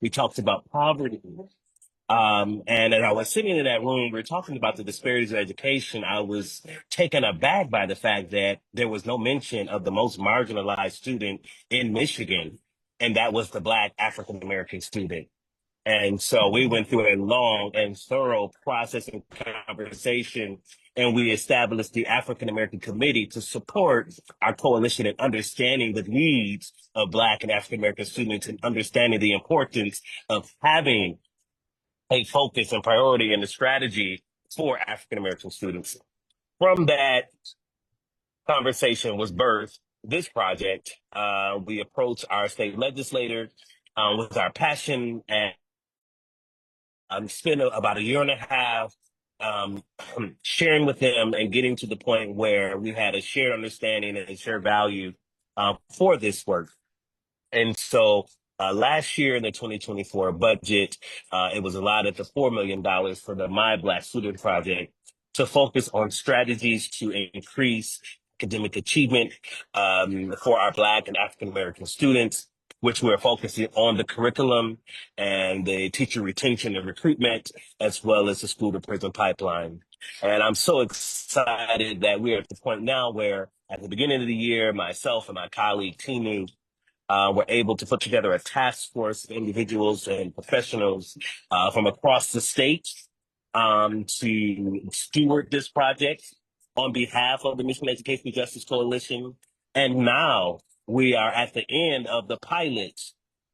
We talked about poverty. And as I was sitting in that room, we were talking about the disparities in education. I was taken aback by the fact that there was no mention of the most marginalized student in Michigan, and that was the Black African American student. And so we went through a long and thorough process and conversation, and we established the African American Committee to support our coalition in understanding the needs of Black and African American students and understanding the importance of having a focus and priority and a strategy for African American students. From that conversation was birthed this project. We approached our state legislator with our passion and spent about a year and a half um, sharing with them and getting to the point where we had a shared understanding and a shared value for this work. And so last year in the 2024 budget, it was allotted the $4 million for the My Black Student Project to focus on strategies to increase academic achievement for our Black and African American students, which we're focusing on the curriculum and the teacher retention and recruitment, as well as the school to prison pipeline. And I'm so excited that we're at the point now where at the beginning of the year, myself and my colleague Tinu were able to put together a task force of individuals and professionals from across the state to steward this project on behalf of the Michigan Education Justice Coalition. And now we are at the end of the pilot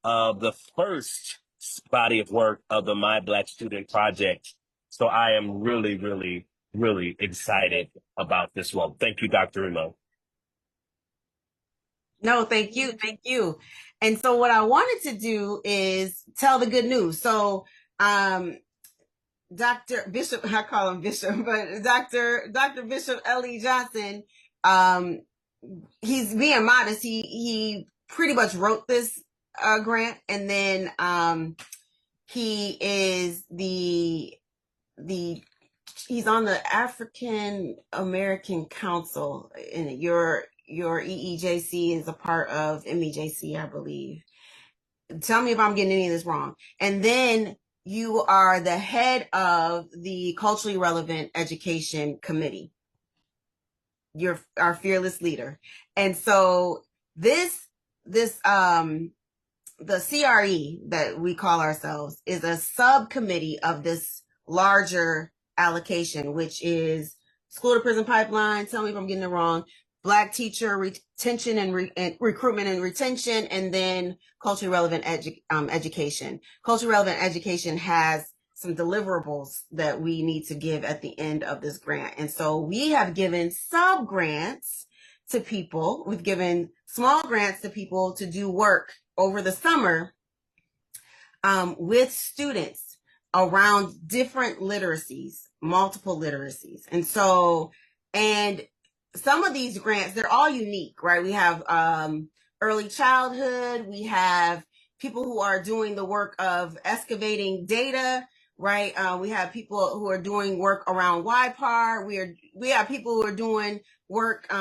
of the first body of work of the My Black Student Project. So I am really, really, really excited about this one. Thank you, Dr. Remo. No, thank you. Thank you. And so what I wanted to do is tell the good news. So, Dr. Bishop, I call him Bishop, but Dr. Bishop L.E. Johnson, he's being modest. He pretty much wrote this grant, and then he is he's on the African American Council, and your EEJC is a part of MEJC, I believe. Tell me if I'm getting any of this wrong. And then you are the head of the Culturally Relevant Education Committee. You're our fearless leader. And so the CRE that we call ourselves is a subcommittee of this larger allocation, which is school to prison pipeline. Tell me if I'm getting it wrong. Black teacher retention and recruitment and retention, and then culturally relevant education. Culturally relevant education has some deliverables that we need to give at the end of this grant. And so we have given sub grants to people. We've given small grants to people to do work over the summer with students around different literacies, multiple literacies. And so, and some of these grants, they're all unique, right? We have early childhood. We have people who are doing the work of excavating data, right? We have people who are doing work around YPAR. We have people who are doing work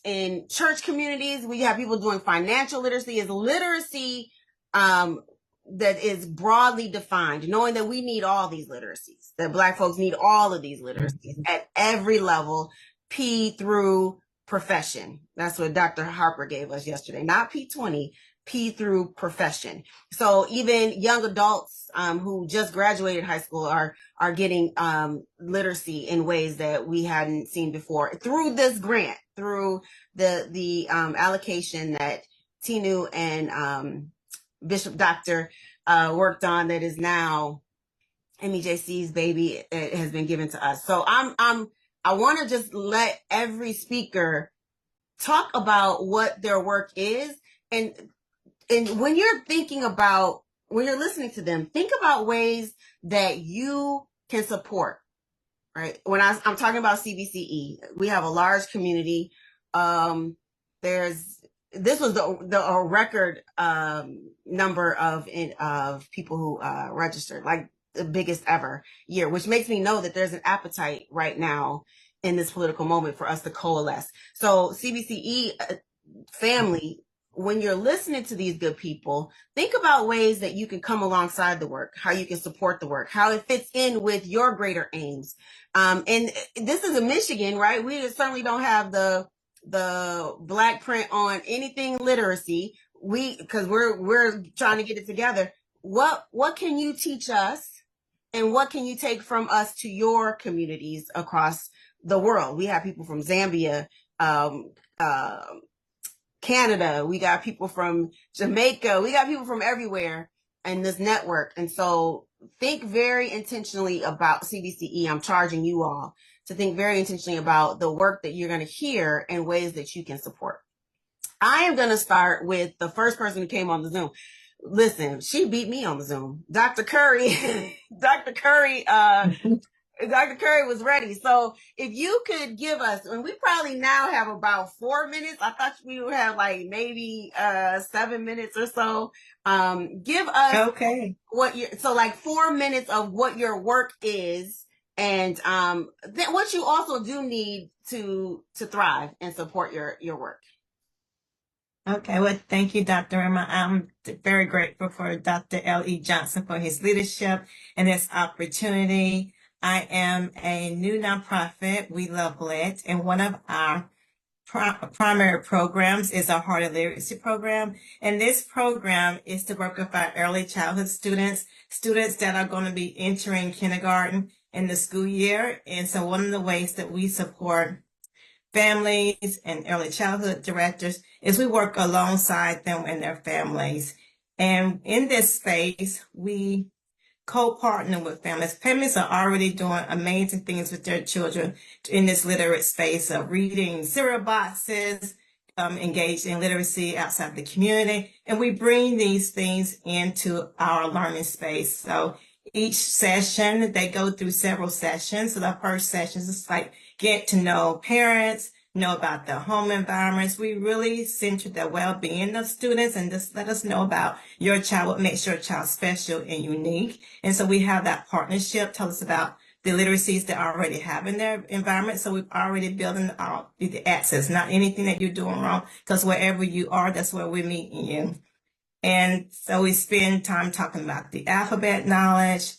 in church communities. We have people doing financial literacy. Is literacy that is broadly defined, knowing that we need all these literacies, that Black folks need all of these literacies at every level, P through profession. That's what Dr. Harper gave us yesterday, not P20, P through profession. So even young adults who just graduated high school are getting literacy in ways that we hadn't seen before through this grant, through the allocation that Tinu and Bishop Doctor worked on, that is now MEJC's baby. It has been given to us. So I want to just let every speaker talk about what their work is. And when you're thinking about, when you're listening to them, think about ways that you can support, right? When I'm talking about CBCE, we have a large community. This was the record number of people who registered, like the biggest ever year, which makes me know that there's an appetite right now in this political moment for us to coalesce. So CBCE family, when you're listening to these good people, think about ways that you can come alongside the work, how you can support the work, how it fits in with your greater aims. And this is in Michigan, right? We certainly don't have the black print on anything literacy. Because we're trying to get it together. What can you teach us, and what can you take from us to your communities across the world? We have people from Zambia, um, uh, Canada. We got people from Jamaica. We got people from everywhere in this network. And so think very intentionally about CBCE. I'm charging you all to think very intentionally about the work that you're going to hear and ways that you can support. I am going to start with the first person who came on the Zoom. Listen, she beat me on the Zoom. Dr. Curry, Dr. Curry, Dr. Curry was ready. So if you could give us, and we probably now have about 4 minutes. I thought we would have like maybe 7 minutes or so. Give us so like 4 minutes of what your work is, and what you also do need to thrive and support your work. Okay, well, thank you, Dr. Emma. I'm very grateful for Dr. L.E. Johnson for his leadership and this opportunity. I am a new nonprofit, We Love Lit, and one of our primary programs is our Heart of Literacy program. And this program is to work with our early childhood students that are going to be entering kindergarten in the school year. And so one of the ways that we support families and early childhood directors is we work alongside them and their families. And in this space, we co-partner with families. Families are already doing amazing things with their children in this literate space of reading cereal boxes, engaged in literacy outside the community. And we bring these things into our learning space. So each session, they go through several sessions. So the first session is like get to know parents, know about their home environments. We really center the well-being of students and just let us know about your child, what makes your child special and unique. And so we have that partnership, tell us about the literacies they already have in their environment. So we've already building out the access, not anything that you're doing wrong, because wherever you are, that's where we're meeting you. And so we spend time talking about the alphabet knowledge.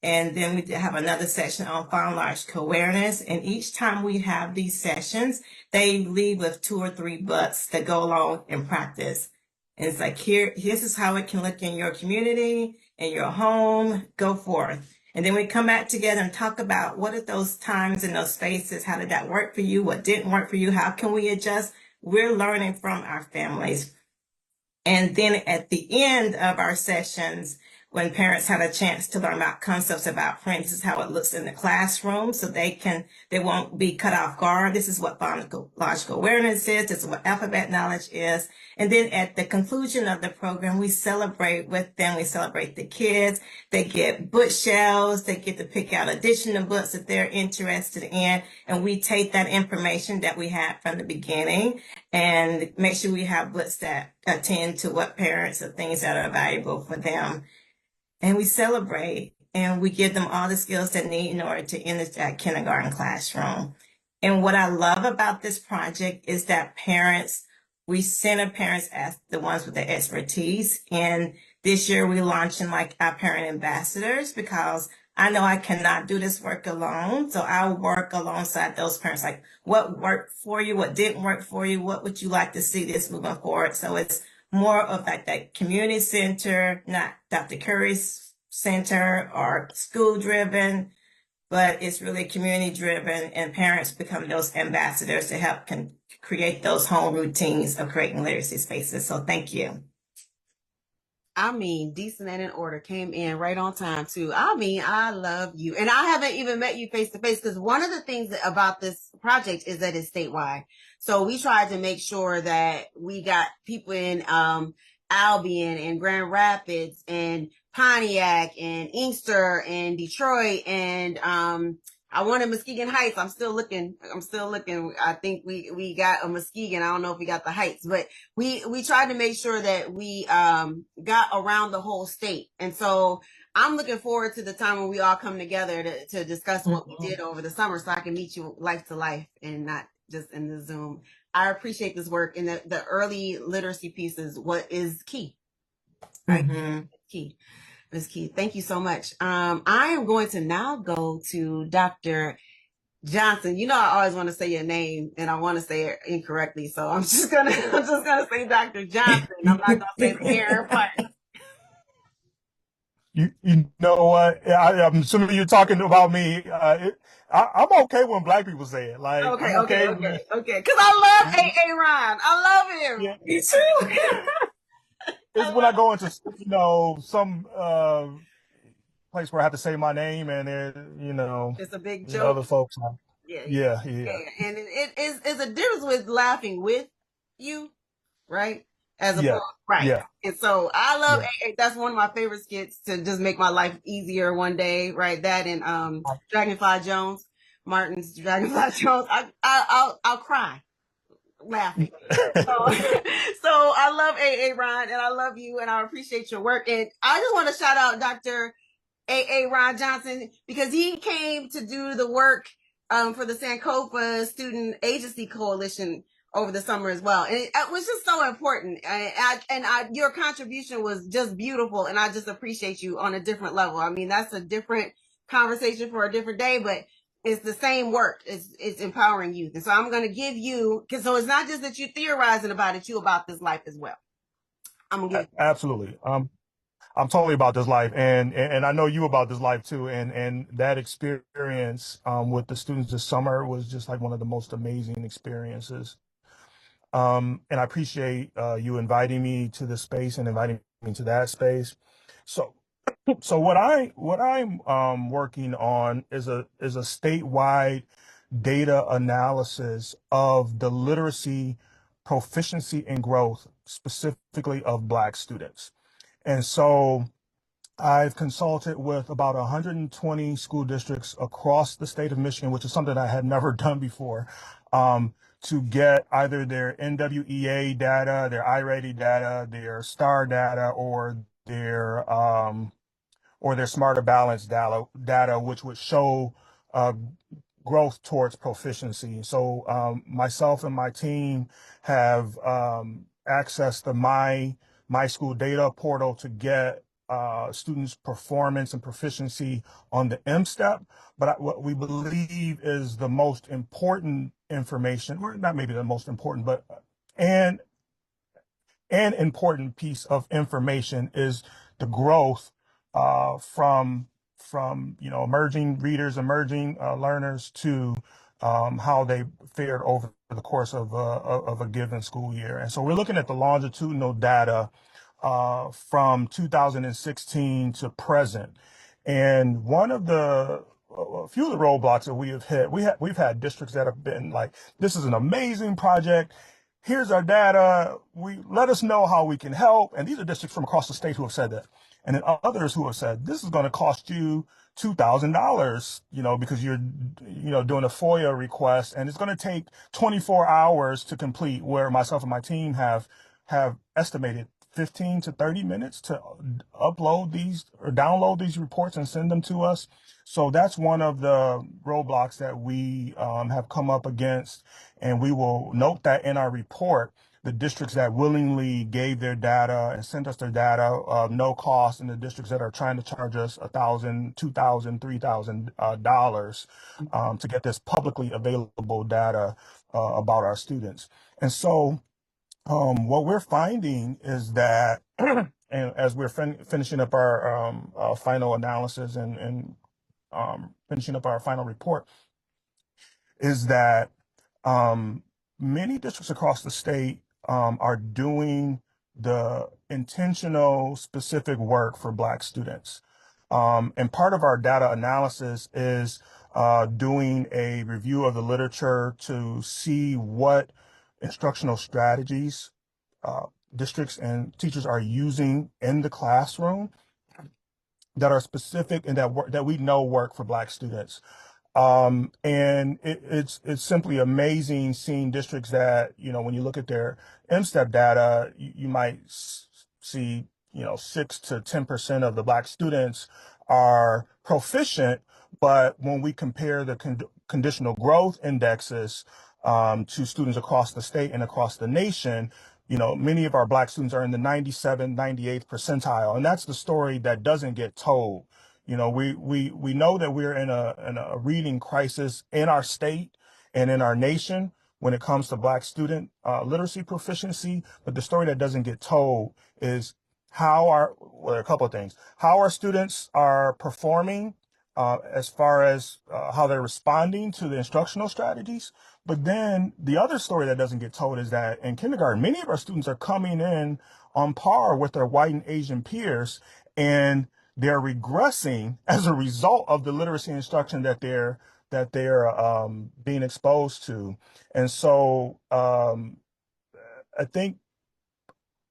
And then we have another section on phonological awareness. And each time we have these sessions, they leave with 2 or 3 books that go along and practice. And it's like, this is how it can look in your community, in your home, go forth. And then we come back together and talk about what are those times in those spaces? How did that work for you? What didn't work for you? How can we adjust? We're learning from our families. And then at the end of our sessions, when parents have a chance to learn about concepts about print, this is how it looks in the classroom, so they won't be cut off guard. This is what phonological awareness is. This is what alphabet knowledge is. And then at the conclusion of the program, we celebrate with them. We celebrate the kids. They get bookshelves. They get to pick out additional books that they're interested in. And we take that information that we had from the beginning and make sure we have books that attend to what parents or things that are valuable for them. And we celebrate and we give them all the skills they need in order to enter that kindergarten classroom. And what I love about this project is that we center parents as the ones with the expertise. And this year we're launching like our parent ambassadors, because I know I cannot do this work alone. So I work alongside those parents, like what worked for you, what didn't work for you, what would you like to see this moving forward? So it's more of like that community center, not Dr. Curry's center or school driven, but it's really community driven, and parents become those ambassadors to help create those home routines of creating literacy spaces. So thank you. I mean, decent and in order, came in right on time too. I mean, I love you. And I haven't even met you face to face, because one of the things about this project is that it's statewide. So we tried to make sure that we got people in Albion and Grand Rapids and Pontiac and Inkster and Detroit and I wanted Muskegon Heights. I'm still looking. I think we got a Muskegon. I don't know if we got the Heights, but we tried to make sure that we got around the whole state. And so I'm looking forward to the time when we all come together to discuss what we did over the summer, so I can meet you life to life and not just in the Zoom. I appreciate this work, and the early literacy piece is what is key. Right? Mm-hmm. Key. It's key. Thank you so much. I am going to now go to Dr. Johnson. You know, I always want to say your name and I want to say it incorrectly. So I'm just gonna say Dr. Johnson. I'm not gonna say the Aaron part. You know what? I'm assuming you're talking about me. I'm okay when Black people say it. Like Okay. I'm okay. When, Because I love A.A. Ron. I love him. yeah, Me too. it's when I go into some place where I have to say my name, and It's a big other joke. folks. Yeah. Yeah. And it's a difference with laughing with you, right? As Yeah. opposed, right. Yeah. And so I love Yeah. A. That's one of my favorite skits to just make my life easier one day, right? That and Dragonfly Jones, Martin's Dragonfly Jones. I'll cry laughing. So, so I love A. Ron, and I love you, and I appreciate your work. And I just want to shout out Dr. A. Ron Johnson, because he came to do the work for the Sankofa Student Agency Coalition over the summer as well. And it was just so important. Your contribution was just beautiful, and I just appreciate you on a different level. I mean, that's a different conversation for a different day, but it's the same work. It's empowering youth. And so I'm going to give you, because so it's not just that you're theorizing about it, you about this life as well. I'm going to give Absolutely. I'm totally about this life, and I know you about this life too. And that experience with the students this summer was just like one of the most amazing experiences. And I appreciate you inviting me to this space and inviting me to that space. So, so what I'm working on is a statewide data analysis of the literacy, proficiency, and growth specifically of Black students. And so I've consulted with about 120 school districts across the state of Michigan, which is something I had never done before, to get either their NWEA data, their iReady data, their STAR data, or their Smarter Balance data, which would show uh, growth towards proficiency. So myself and my team have accessed the my school data portal to get students' performance and proficiency on the M-step. But what we believe is the most important information, or not maybe the most important, but and an important piece of information is the growth from emerging readers, emerging learners to how they fared over the course of a given school year. And so we're looking at the longitudinal data from 2016 to present. And a few of the roadblocks that we have hit, we've had districts that have been like, this is an amazing project. Here's our data. Let us know how we can help. And these are districts from across the state who have said that. And then others who have said, this is going to cost you $2,000, because you're, doing a FOIA request, and it's going to take 24 hours to complete, where myself and my team have estimated 15 to 30 minutes to upload these or download these reports and send them to us. So that's one of the roadblocks that we have come up against. And we will note that in our report, the districts that willingly gave their data and sent us their data, no cost, and the districts that are trying to charge us $1,000, $2,000, $3,000 to get this publicly available data about our students. And so what we're finding is that, and as we're finishing up our final analysis and finishing up our final report, is that many districts across the state are doing the intentional, specific work for Black students. And part of our data analysis is doing a review of the literature to see what instructional strategies districts and teachers are using in the classroom that are specific and that we know work for Black students. And it's simply amazing seeing districts that, when you look at their M-step data, you might see, 6 to 10% of the Black students are proficient. But when we compare the conditional growth indexes, to students across the state and across the nation, you know, many of our Black students are in the 97th, 98th percentile. And that's the story that doesn't get told. You know, we know that we're in a reading crisis in our state and in our nation when it comes to Black student literacy proficiency. But the story that doesn't get told is well, a couple of things, how our students are performing as far as how they're responding to the instructional strategies. But then the other story that doesn't get told is that in kindergarten, many of our students are coming in on par with their white and Asian peers, and they're regressing as a result of the literacy instruction that they're being exposed to. And so I think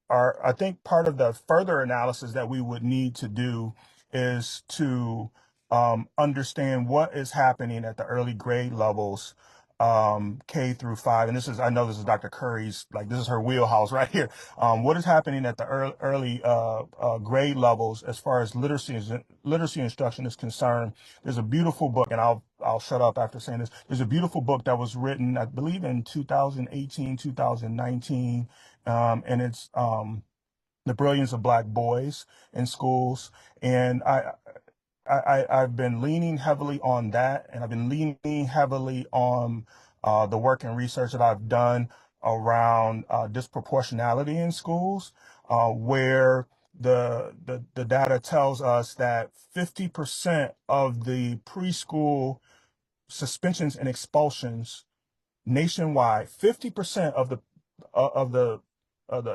part of the further analysis that we would need to do is to understand what is happening at the early grade levels, K through 5. And I know this is Dr. Curry's, like, this is her wheelhouse right here. What is happening at the early grade levels as far as literacy instruction is concerned? There's a beautiful book, and I'll shut up after saying this. There's a beautiful book that was written, I believe, in 2018, 2019. And it's The Brilliance of Black Boys in Schools. And I've been leaning heavily on that, and I've been leaning heavily on the work and research that I've done around disproportionality in schools, where the data tells us that 50% of the preschool suspensions and expulsions nationwide, 50% of the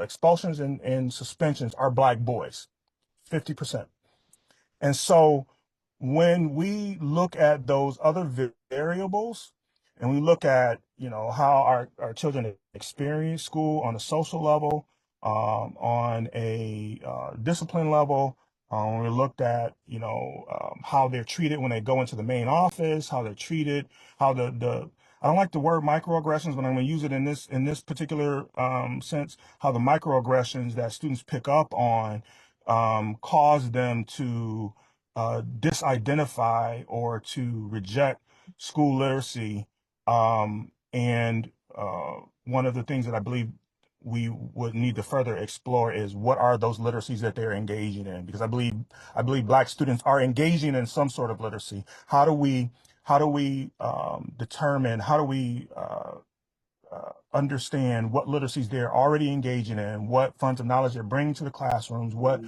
expulsions and suspensions are Black boys, 50%. And so when we look at those other variables, and we look at, you know, how our children experience school on a social level, on a discipline level, when we looked at, you know, how they're treated when they go into the main office, how they're treated, how I don't like the word microaggressions, but I'm going to use it in this particular sense, how the microaggressions that students pick up on cause them to disidentify or to reject school literacy. And one of the things that I believe we would need to further explore is what are those literacies that they're engaging in, because I believe Black students are engaging in some sort of literacy. How do we determine, how do we understand what literacies they're already engaging in, what funds of knowledge they're bringing to the classrooms, what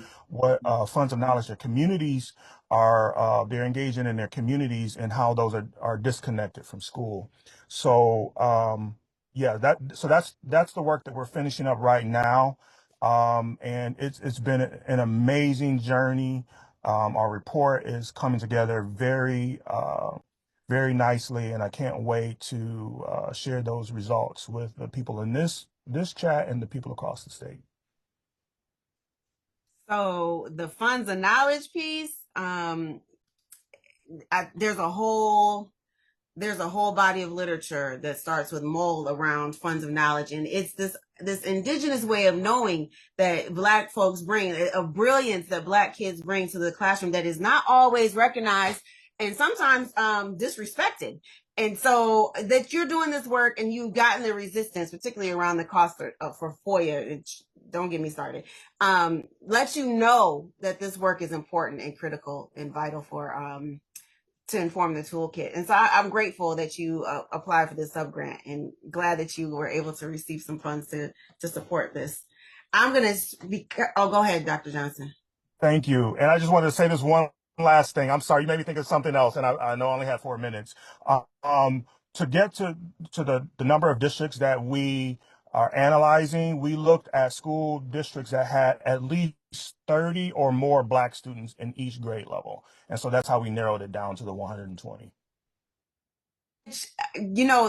funds of knowledge their communities they're engaging in their communities, and how those are disconnected from school. So yeah, that's the work that we're finishing up right now, and it's been an amazing journey. Our report is coming together very nicely, and I can't wait to share those results with the people in this chat and the people across the state. So the funds of knowledge piece, there's a whole body of literature that starts with Mole around funds of knowledge, and it's this indigenous way of knowing that Black folks bring, a brilliance that Black kids bring to the classroom that is not always recognized and sometimes disrespected. And so that you're doing this work and you've gotten the resistance, particularly around the cost for FOIA, don't get me started, lets you know that this work is important and critical and vital for to inform the toolkit. And so I'm grateful that you applied for this subgrant, and glad that you were able to receive some funds to support this. I'm going to go ahead, Dr. Johnson. Thank you. And I just wanted to say this one last thing. I'm sorry, you made me think of something else, and I know I only had 4 minutes. To get to the number of districts that we are analyzing, we looked at school districts that had at least 30 or more Black students in each grade level. And so that's how we narrowed it down to the 120. You know,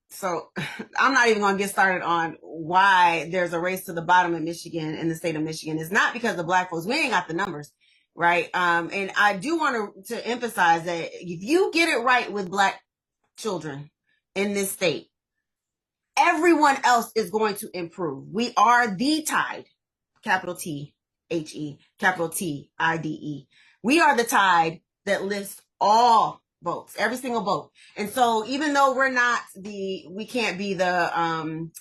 so I'm not even going to get started on why there's a race to the bottom in Michigan, in the state of Michigan. It's not because of Black folks. We ain't got the numbers, right? And I do want to emphasize that if you get it right with Black children in this state, everyone else is going to improve. We are the tide, capital T-H-E, capital T-I-D-E. We are the tide that lifts all votes, every single vote. And so even though we can't be the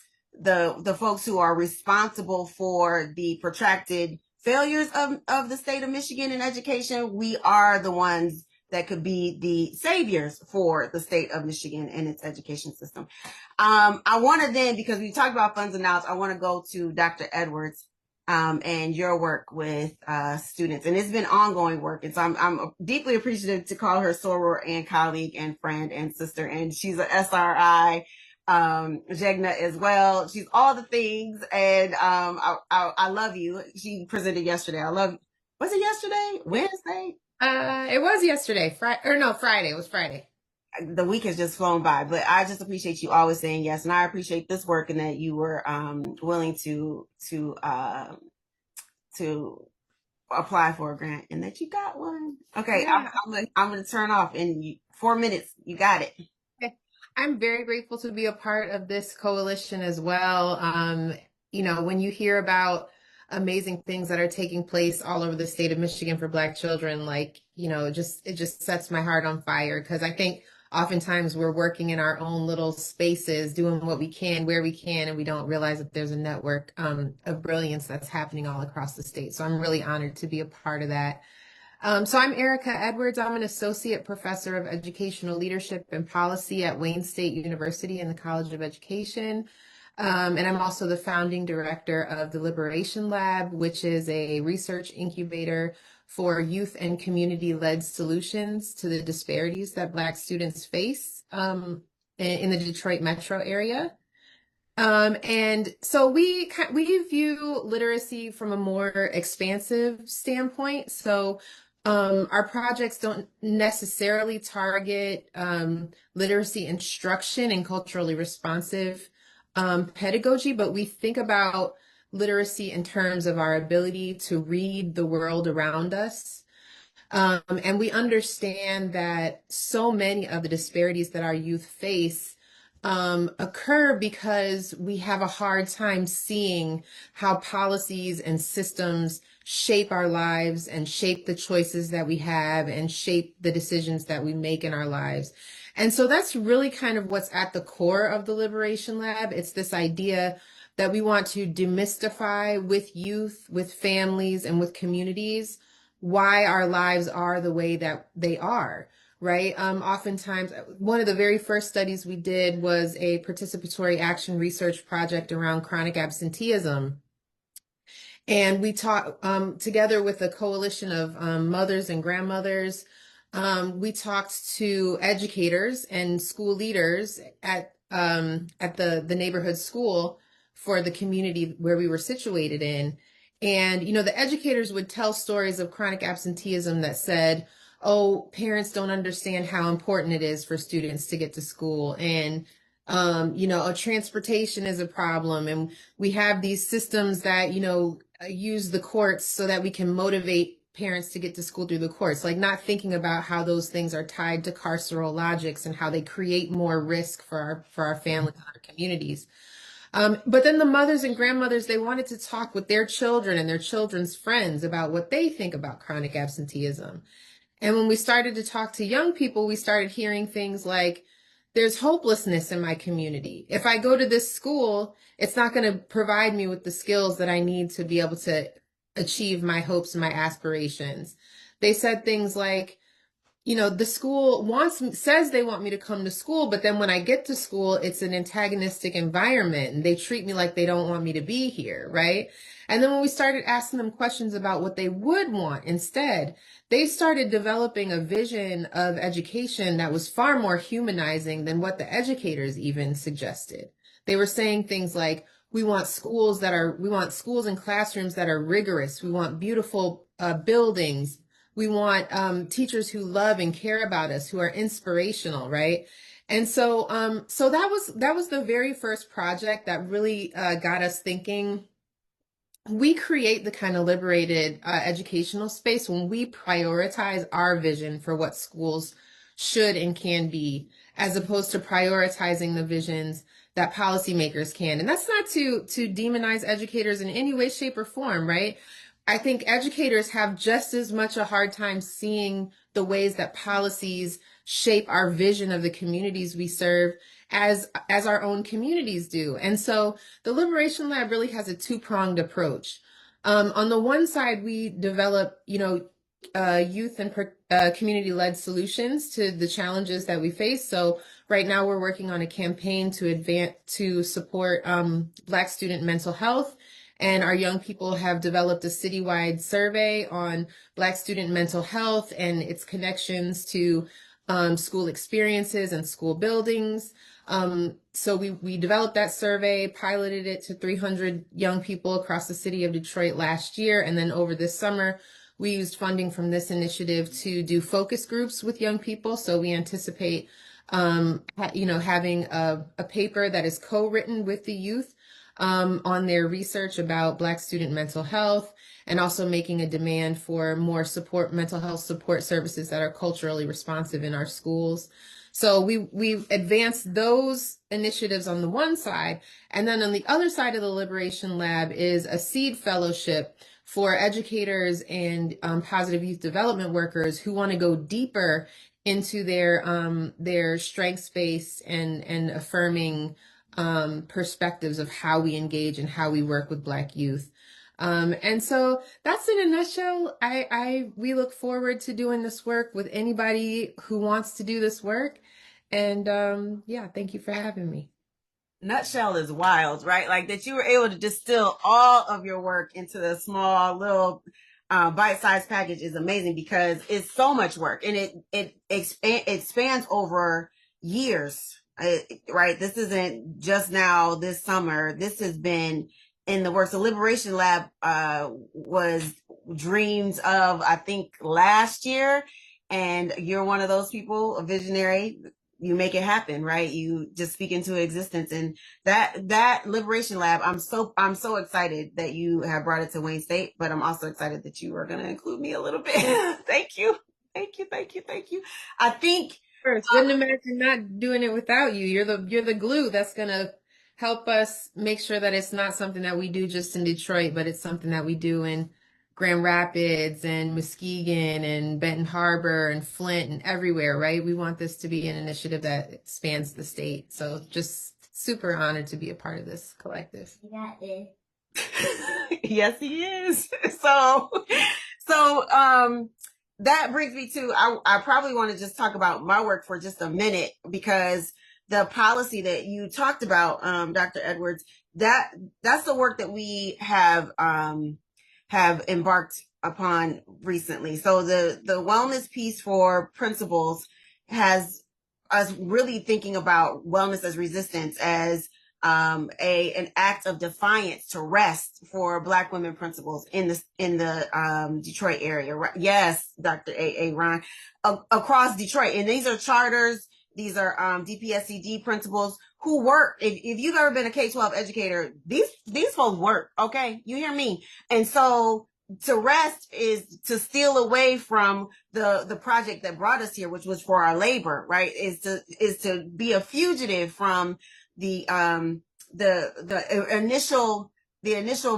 folks who are responsible for the protracted failures of the state of Michigan in education, we are the ones that could be the saviors for the state of Michigan and its education system. I want to then, because we talked about funds and knowledge, I want to go to Dr. Edwards and your work with students. And it's been ongoing work. And so I'm deeply appreciative to call her soror and colleague and friend and sister. And she's an SRI, Jegna as well. She's all the things. And I love you. She presented yesterday. I love you. Was it yesterday? Wednesday? It was yesterday. Friday. It was Friday. The week has just flown by, but I just appreciate you always saying yes, and I appreciate this work and that you were willing to apply for a grant and that you got one. Okay, yeah. I'm gonna turn off in 4 minutes. You got it. Okay. I'm very grateful to be a part of this coalition as well. When you hear about amazing things that are taking place all over the state of Michigan for Black children, it just sets my heart on fire, because I think oftentimes we're working in our own little spaces, doing what we can, where we can, and we don't realize that there's a network of brilliance that's happening all across the state. So I'm really honored to be a part of that. So I'm Erica Edwards. I'm an associate professor of educational leadership and policy at Wayne State University in the College of Education. And I'm also the founding director of the Liberation Lab, which is a research incubator for youth and community-led solutions to the disparities that Black students face in the Detroit metro area. And so we view literacy from a more expansive standpoint. So our projects don't necessarily target literacy instruction and culturally responsive pedagogy, but we think about literacy in terms of our ability to read the world around us. And we understand that so many of the disparities that our youth face occur because we have a hard time seeing how policies and systems shape our lives and shape the choices that we have and shape the decisions that we make in our lives. And so that's really kind of what's at the core of the Liberation Lab. It's this idea that we want to demystify with youth, with families, and with communities why our lives are the way that they are, right? Oftentimes, one of the very first studies we did was a participatory action research project around chronic absenteeism. And we taught together with a coalition of mothers and grandmothers. We talked to educators and school leaders at the neighborhood school for the community where we were situated in. And, the educators would tell stories of chronic absenteeism that said, oh, parents don't understand how important it is for students to get to school. And, transportation is a problem. And we have these systems that, use the courts so that we can motivate parents to get to school through the courts, like not thinking about how those things are tied to carceral logics and how they create more risk for our families and our communities. But then the mothers and grandmothers, they wanted to talk with their children and their children's friends about what they think about chronic absenteeism. And when we started to talk to young people, we started hearing things like, there's hopelessness in my community. If I go to this school, it's not going to provide me with the skills that I need to be able to achieve my hopes and my aspirations. They said things like, the school says they want me to come to school, but then when I get to school, it's an antagonistic environment and they treat me like they don't want me to be here, right? And then when we started asking them questions about what they would want instead, they started developing a vision of education that was far more humanizing than what the educators even suggested. They were saying things like, we want schools and classrooms that are rigorous. We want beautiful buildings. We want teachers who love and care about us, who are inspirational, right? And so that was the very first project that really got us thinking. We create the kind of liberated educational space when we prioritize our vision for what schools should and can be, as opposed to prioritizing the visions that policymakers can. And that's not to demonize educators in any way, shape, or form, right? I think educators have just as much a hard time seeing the ways that policies shape our vision of the communities we serve as our own communities do. And so the Liberation Lab really has a two-pronged approach. On the one side, we develop, youth and community-led solutions to the challenges that we face. So right now we're working on a campaign to support Black student mental health. And our young people have developed a citywide survey on Black student mental health and its connections to school experiences and school buildings. So we developed that survey, piloted it to 300 young people across the city of Detroit last year. And then over this summer, we used funding from this initiative to do focus groups with young people. So we anticipate, having a paper that is co-written with the youth on their research about Black student mental health, and also making a demand for more mental health support services that are culturally responsive in our schools. So we've advanced those initiatives on the one side, and then on the other side of the Liberation Lab is a seed fellowship for educators and positive youth development workers who want to go deeper into their strengths-based and affirming perspectives of how we engage and how we work with Black youth. And so that's in a nutshell. We look forward to doing this work with anybody who wants to do this work. And thank you for having me. Nutshell is wild, right? Like that you were able to distill all of your work into the small little bite-sized package is amazing, because it's so much work, and it spans over years, right? This isn't just now this summer. This has been in the works. The Liberation Lab was dreams of, I think, last year, and you're one of those people, a visionary. You make it happen, right? You just speak into existence. And that Liberation Lab, I'm so excited that you have brought it to Wayne State, but I'm also excited that you are going to include me a little bit. Thank you. I think First, wouldn't imagine not doing it without you. You're the glue that's going to help us make sure that it's not something that we do just in Detroit, but it's something that we do in Grand Rapids and Muskegon and Benton Harbor and Flint and everywhere, right? We want this to be an initiative that spans the state. So just super honored to be a part of this collective. Yes, he is. So that brings me to, I probably want to just talk about my work for just a minute, because the policy that you talked about, Dr. Edwards, that's the work that we have embarked upon recently. So the wellness piece for principals has us really thinking about wellness as resistance, as an act of defiance to rest for Black women principals in the Detroit area. Yes, Dr. Ron, across Detroit. And these are charters. These are DPSCD principals who work. If you've ever been a K-12 educator, these folks work. Okay, you hear me? And so to rest is to steal away from the project that brought us here, which was for our labor, right? Is to be a fugitive from the initial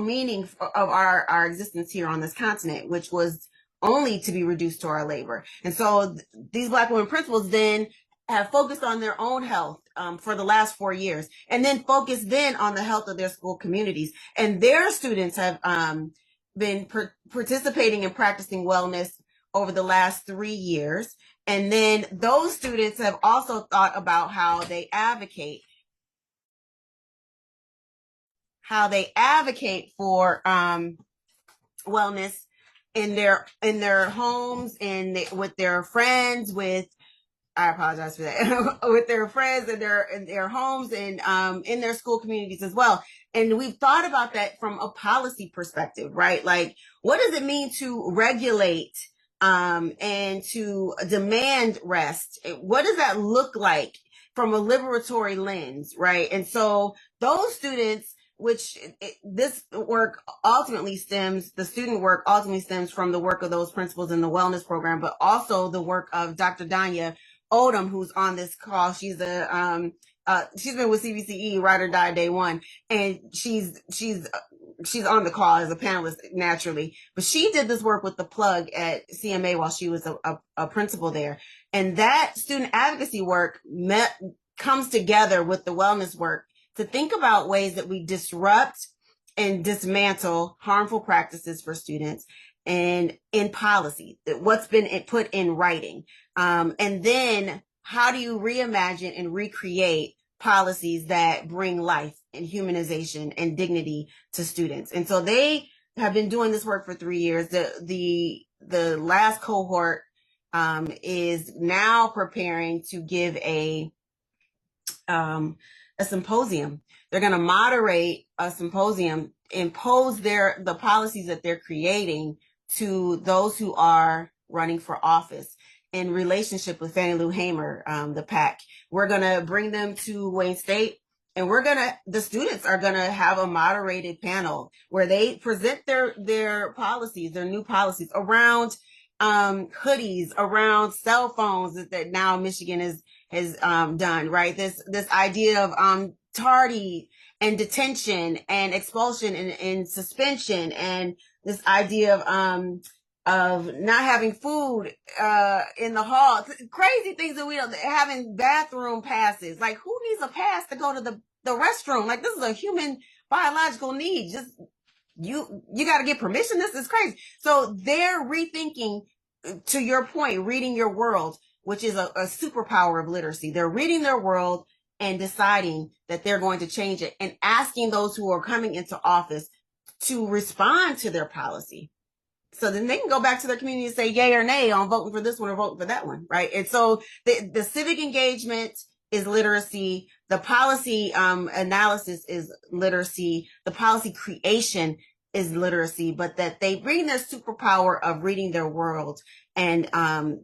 meaning of our existence here on this continent, which was only to be reduced to our labor. And so these Black women principals then have focused on their own health for the last 4 years, and then focused then on the health of their school communities. And their students have been participating and practicing wellness over the last 3 years. And then those students have also thought about how they advocate for wellness in their homes, and with their friends, I apologize for that, with their friends and their homes, and in their school communities as well. And we've thought about that from a policy perspective, right? Like, what does it mean to regulate and to demand rest? What does that look like from a liberatory lens, right? And so those students, the student work ultimately stems from the work of those principals in the wellness program, but also the work of Dr. Danya Odom, who's on this call. She's she's been with CBCE, ride or die day one, and she's she's on the call as a panelist naturally, but she did this work with the plug at CMA while she was a principal there. And that student advocacy work comes together with the wellness work to think about ways that we disrupt and dismantle harmful practices for students and in policy, what's been put in writing. And then how do you reimagine and recreate policies that bring life and humanization and dignity to students? And so they have been doing this work for 3 years. The last cohort is now preparing to give a symposium. They're going to moderate a symposium, impose the policies that they're creating to those who are running for office in relationship with Fannie Lou Hamer, the PAC. We're going to bring them to Wayne State, and the students are going to have a moderated panel where they present their policies, their new policies around hoodies, around cell phones that now Michigan has done, right? This idea of tardy and detention and expulsion and suspension, and this idea of not having food in the hall, crazy things that we don't, having bathroom passes. Like, who needs a pass to go to the restroom? Like, this is a human biological need. Just you got to get permission. This is crazy. So they're rethinking, to your point, reading your world, which is a superpower of literacy. They're reading their world and deciding that they're going to change it, and asking those who are coming into office to respond to their policy. So then they can go back to their community and say yay or nay on voting for this one or voting for that one, right? And so the civic engagement is literacy. The policy analysis is literacy. The policy creation is literacy, but that they bring their superpower of reading their world and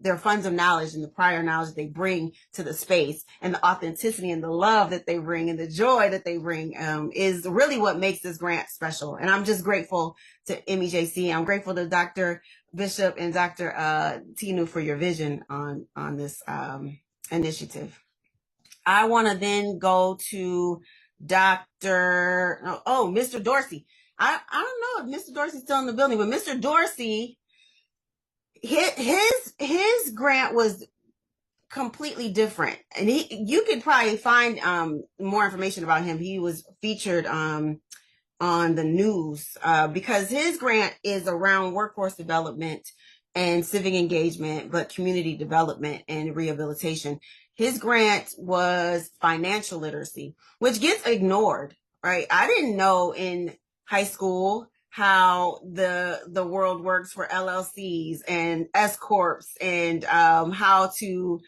their funds of knowledge and the prior knowledge they bring to the space, and the authenticity and the love that they bring and the joy that they bring is really what makes this grant special. And I'm just grateful to MEJC. I'm grateful to Dr. Bishop and Dr. Tinu for your vision on this initiative. I want to then go to Mr. Dorsey. I don't know if Mr. Dorsey's still in the building, but Mr. Dorsey, his grant was completely different, and you could probably find more information about him. He was featured on the news because his grant is around workforce development and civic engagement, but community development and rehabilitation. His grant was financial literacy, which gets ignored, right? I didn't know in high school how the world works for LLCs and S corps, and how to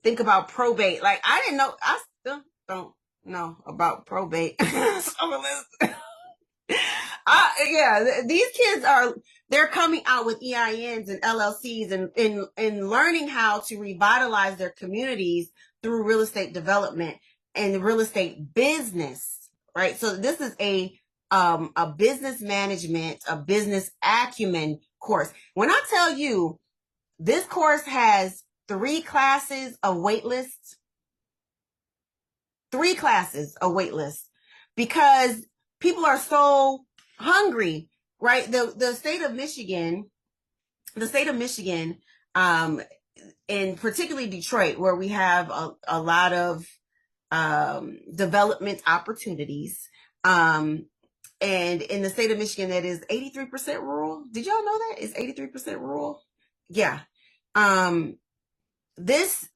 think about probate. Like, I didn't know. I still don't know about probate. These kids they're coming out with EINs and LLCs and learning how to revitalize their communities through real estate development and real estate business, right? So this is a business management, a business acumen course. When I tell you this course has 3 classes of wait lists, because people are so hungry, right? The state of Michigan, and particularly Detroit, where we have a lot of development opportunities, and in the state of Michigan, that is 83% rural. Did y'all know that? It's 83% rural? Yeah. This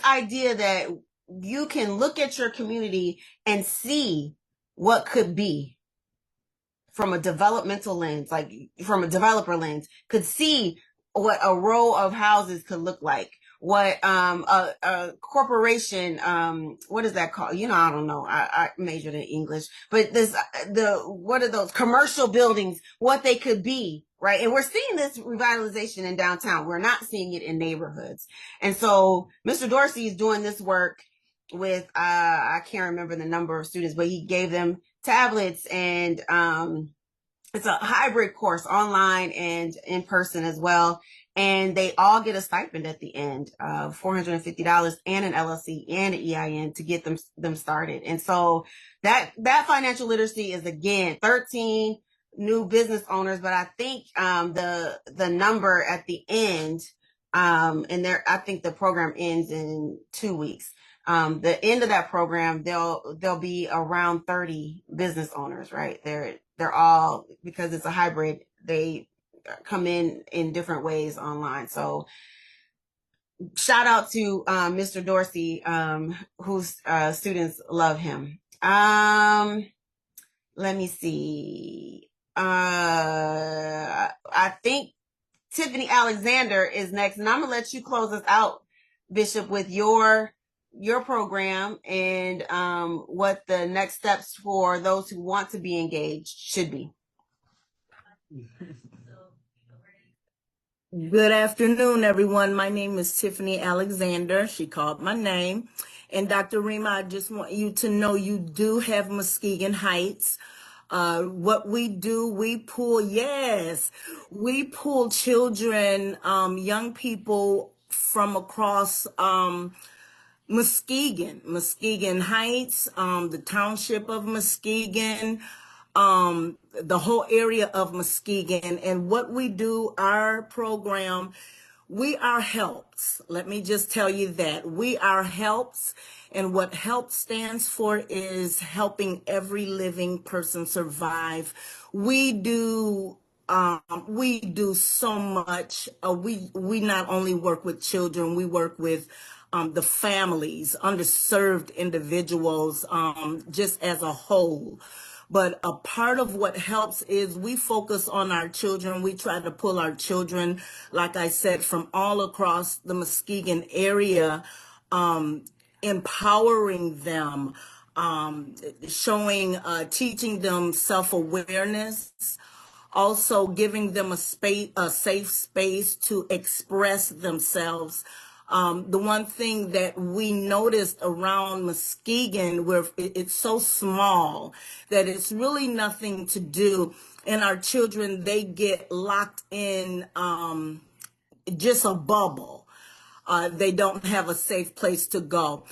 idea that you can look at your community and see what could be from a developmental lens, like from a developer lens, could see what a row of houses could look like, what a corporation, what is that called? I don't know. I majored in English, but what are those commercial buildings, what they could be, right? And we're seeing this revitalization in downtown. We're not seeing it in neighborhoods. And so Mr. Dorsey is doing this work with, I can't remember the number of students, but he gave them tablets, and it's a hybrid course, online and in person as well. and they all get a stipend at the end of $450 and an LLC and an EIN to get them started. And so that financial literacy is, again, 13 new business owners, but I think the number at the end, and I think the program ends in 2 weeks. The end of that program, there'll be around 30 business owners, right? They're all, because it's a hybrid, they come in different ways online. So shout out to Mr. Dorsey, whose students love him. Let me see. I think Tiffany Alexander is next, and I'm gonna let you close us out, Bishop, with your program and what the next steps for those who want to be engaged should be. Good afternoon, everyone. My name is Tiffany Alexander. She called my name. And Dr. Rima, I just want you to know you do have Muskegon Heights. What we do, we pull children, young people from across Muskegon Heights, the township of Muskegon, the whole area of Muskegon. And what we do, our program, we are HELPS. Let me just tell you that. We are HELPS. And what HELP stands for is helping every living person survive. We do so much. We not only work with children, we work with the families, underserved individuals, just as a whole. But a part of what helps is we focus on our children. We try to pull our children, like I said, from all across the Muskegon area, empowering them, teaching them self-awareness, also giving them a safe space to express themselves. The one thing that we noticed around Muskegon, where it's so small that it's really nothing to do, and our children, they get locked in just a bubble. They don't have a safe place to go.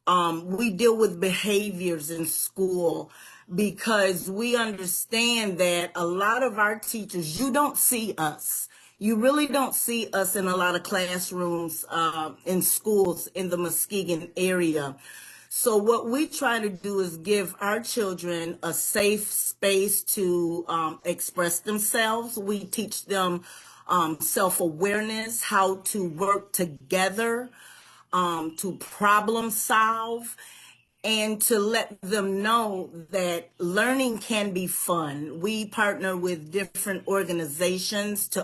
We deal with behaviors in school because we understand that a lot of our teachers, you don't see us. You really don't see us in a lot of classrooms in schools in the Muskegon area. So what we try to do is give our children a safe space to express themselves. We teach them self-awareness, how to work together, to problem solve, and to let them know that learning can be fun. We partner with different organizations to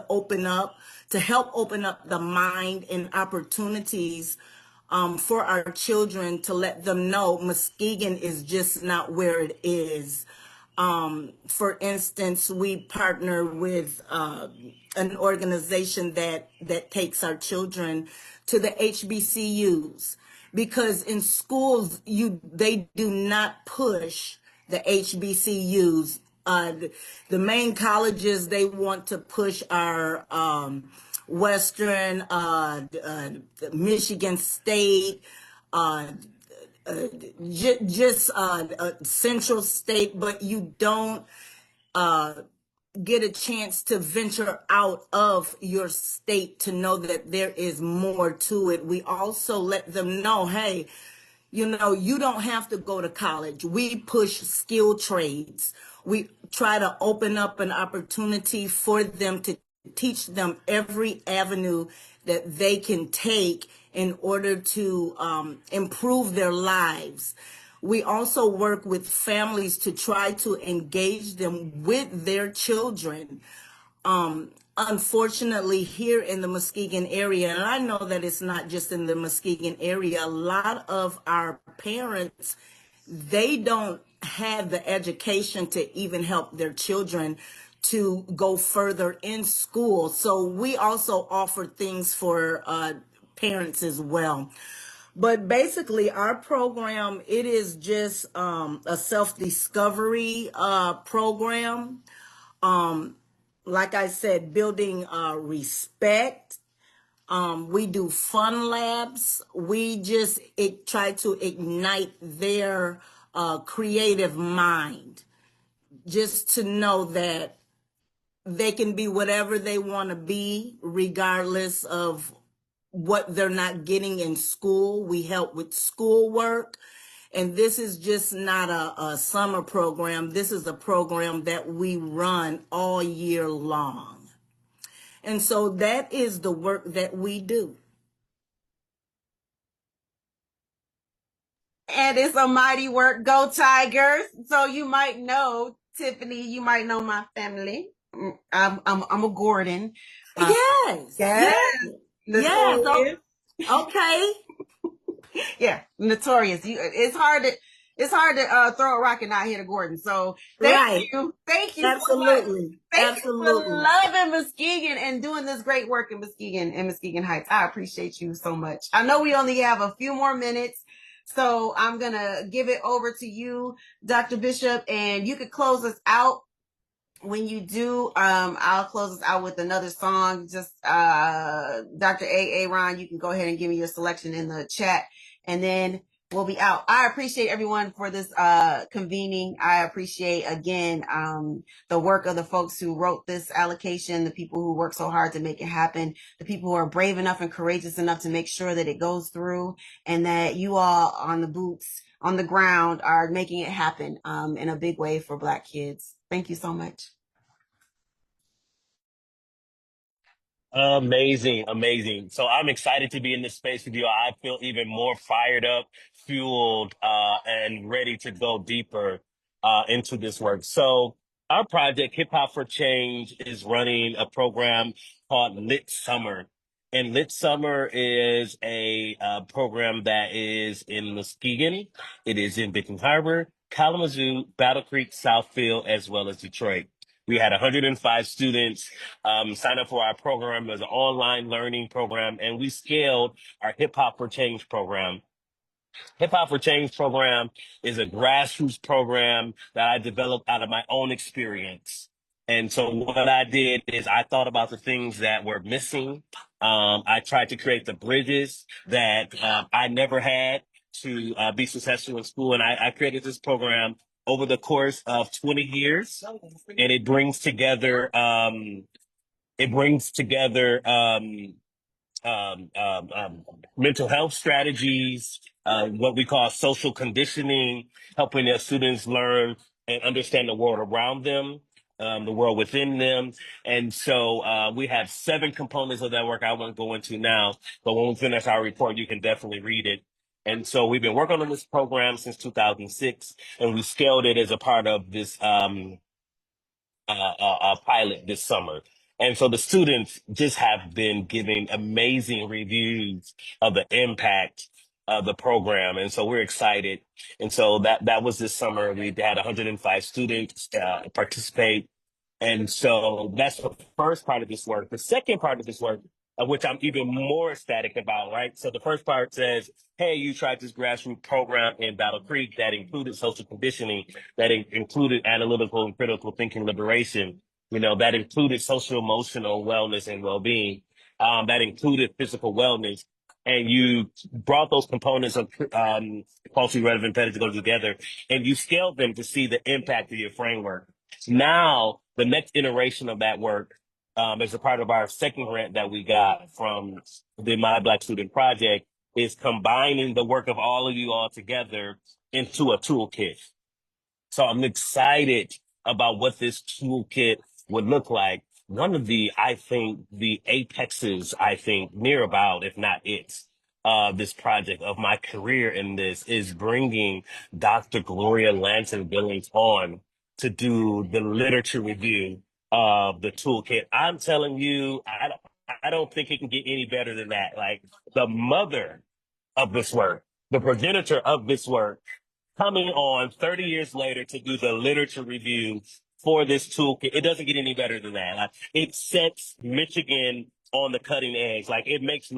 help open up the mind and opportunities for our children, to let them know Muskegon is just not where it is. For instance, we partner with an organization that takes our children to the HBCUs, because in schools they do not push the HBCUs. The main colleges they want to push are Western, Michigan State, Central State, but you don't get a chance to venture out of your state to know that there is more to it. We also let them know, hey, you don't have to go to college. We push skill trades. We try to open up an opportunity for them to teach them every avenue that they can take in order to improve their lives. We also work with families to try to engage them with their children. Unfortunately, here in the Muskegon area, and I know that it's not just in the Muskegon area, a lot of our parents, they don't have the education to even help their children to go further in school. So we also offer things for parents as well. But basically, our program, it is just a self-discovery program. Like I said, building respect, We do fun labs. We just try to ignite their creative mind, just to know that they can be whatever they want to be, regardless of what they're not getting in school. We help with schoolwork. And this is just not a summer program. This is a program that we run all year long. And so that is the work that we do. And it's a mighty work. Go Tigers. So you might know, Tiffany, you might know my family. I'm a Gordon. Yes. Yes. Yes. Notorious. Okay. Yeah, notorious. It's hard to throw a rock and not hit a Gordon. So thank you Absolutely. Thank you for loving Muskegon and doing this great work in Muskegon Heights. I appreciate you so much. I know we only have a few more minutes, so I'm gonna give it over to you, Dr. Bishop, and you could close us out. When you do, I'll close us out with another song. Just Dr. Ron, you can go ahead and give me your selection in the chat, and then we'll be out. I appreciate everyone for this convening. I appreciate again the work of the folks who wrote this allocation, the people who work so hard to make it happen, the people who are brave enough and courageous enough to make sure that it goes through, and that you all on the boots on the ground are making it happen in a big way for Black kids. Thank you so much. Amazing, amazing. So I'm excited to be in this space with you. I feel even more fired up, fueled, and ready to go deeper into this work. So our project, Hip Hop for Change, is running a program called Lit Summer. And Lit Summer is a program that is in Muskegon. It is in Benton Harbor, Kalamazoo, Battle Creek, Southfield, as well as Detroit. We had 105 students sign up for our program as an online learning program, and we scaled our Hip Hop for Change program. Hip Hop for Change program is a grassroots program that I developed out of my own experience. And so what I did is I thought about the things that were missing. I tried to create the bridges that I never had to be successful in school. And I created this program over the course of 20 years. And it brings together mental health strategies, what we call social conditioning, helping their students learn and understand the world around them, the world within them. And so we have 7 components of that work I won't go into now, but when we finish our report, you can definitely read it. And so we've been working on this program since 2006, and we scaled it as a part of this pilot this summer. And so the students just have been giving amazing reviews of the impact of the program. And so we're excited. And so that was this summer. We had 105 students participate. And so that's the first part of this work. The second part of this work, which I'm even more ecstatic about, right? So the first part says, hey, you tried this grassroots program in Battle Creek that included social conditioning, that included analytical and critical thinking liberation, that included social emotional wellness and well-being, that included physical wellness. And you brought those components of culturally relevant pedagogy together, and you scaled them to see the impact of your framework. Now, the next iteration of that work, as a part of our second grant that we got from the My Black Student Project, is combining the work of all of you all together into a toolkit. So I'm excited about what this toolkit would look like. One of the apexes, near about, if not it, this project of my career in this is bringing Dr. Gloria Lanson Billings on to do the literature review of the toolkit. I'm telling you, I don't think it can get any better than that. Like the mother of this work, the progenitor of this work, coming on 30 years later to do the literature review for this toolkit. It doesn't get any better than that. Like, it sets Michigan on the cutting edge. Like it makes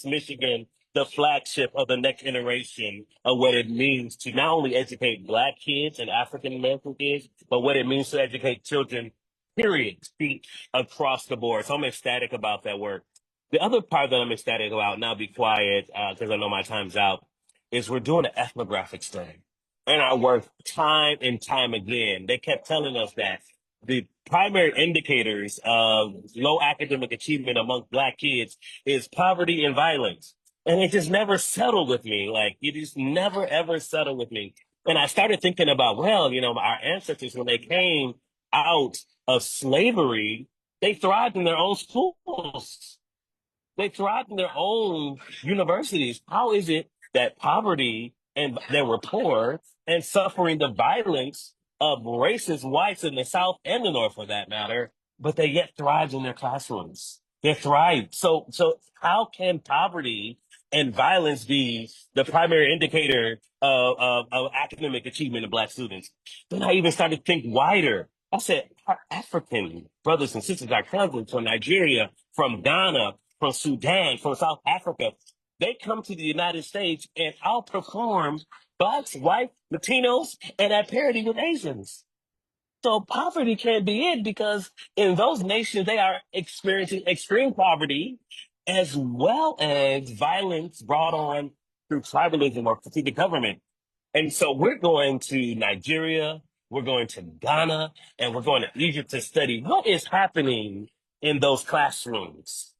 Michigan the flagship of the next generation of what it means to not only educate Black kids and African American kids, but what it means to educate children, period, across the board. So I'm ecstatic about that work. The other part that I'm ecstatic about, now be quiet, because I know my time's out, is we're doing an ethnographic study. And I work time and time again. They kept telling us that the primary indicators of low academic achievement among Black kids is poverty and violence. And it just never settled with me. Like, it just never, ever settled with me. And I started thinking about, well, our ancestors, when they came out of slavery, they thrived in their own schools. They thrived in their own universities. How is it that poverty and they were poor and suffering the violence of racist whites in the South and the North, for that matter, but they yet thrived in their classrooms? They thrived. So how can poverty and violence be the primary indicator of academic achievement of Black students? Then I even started to think wider. I said, our African brothers and sisters, our cousins from Nigeria, from Ghana, from Sudan, from South Africa, they come to the United States and outperform Blacks, white, Latinos, and at parity with Asians. So poverty can't be it, because in those nations, they are experiencing extreme poverty as well as violence brought on through tribalism or strategic government. And so we're going to Nigeria, we're going to Ghana, and we're going to Egypt to study what is happening in those classrooms.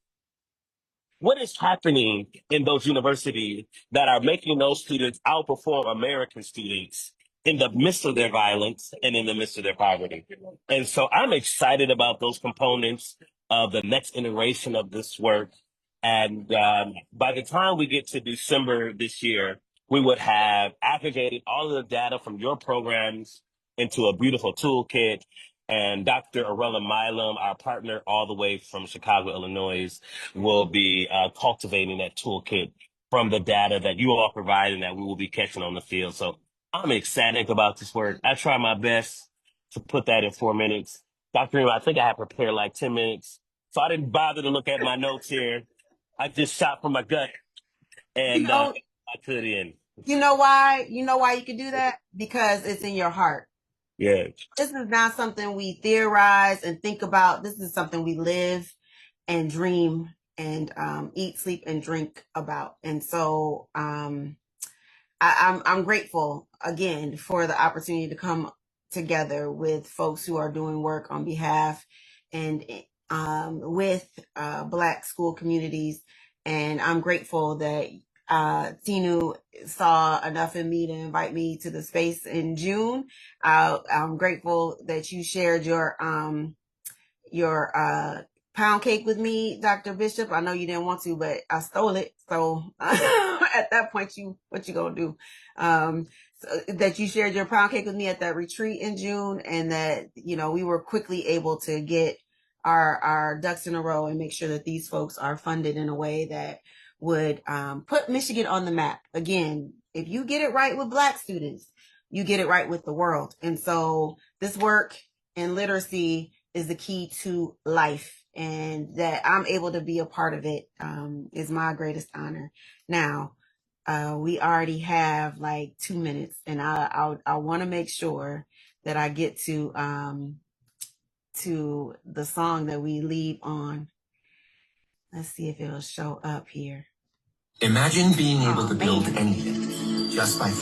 What is happening in those universities that are making those students outperform American students in the midst of their violence and in the midst of their poverty? And so I'm excited about those components of the next iteration of this work. And by the time we get to December this year, we would have aggregated all of the data from your programs into a beautiful toolkit. And Dr. Arella Milam, our partner all the way from Chicago, Illinois, will be cultivating that toolkit from the data that you all provide and that we will be catching on the field. So I'm ecstatic about this work. I try my best to put that in 4 minutes. Dr. Rima, I think I had prepared like 10 minutes. So I didn't bother to look at my notes here. I just shot from my gut You and know, I put it in. you know why? You know why you can do that? Because it's in your heart. Yeah. This is not something we theorize and think about. This is something we live and dream and eat, sleep, and drink about. And so I'm grateful again for the opportunity to come together with folks who are doing work on behalf and with Black school communities. And I'm grateful that Tinu saw enough in me to invite me to the space in June. I'm grateful that you shared your pound cake with me, Dr. Bishop. I know you didn't want to, but I stole it. So at that point, what you gonna do? So that you shared your pound cake with me at that retreat in June, and that, we were quickly able to get our ducks in a row and make sure that these folks are funded in a way that would put Michigan on the map. Again, if you get it right with Black students, you get it right with the world. And so this work in literacy is the key to life, and that I'm able to be a part of it is my greatest honor. Now, we already have like 2 minutes, and I want to make sure that I get to the song that we lead on. Let's see if it'll show up here. Imagine being able to build anything just by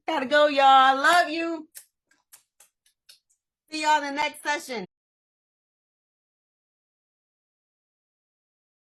Gotta go, y'all. Love you. See y'all in the next session.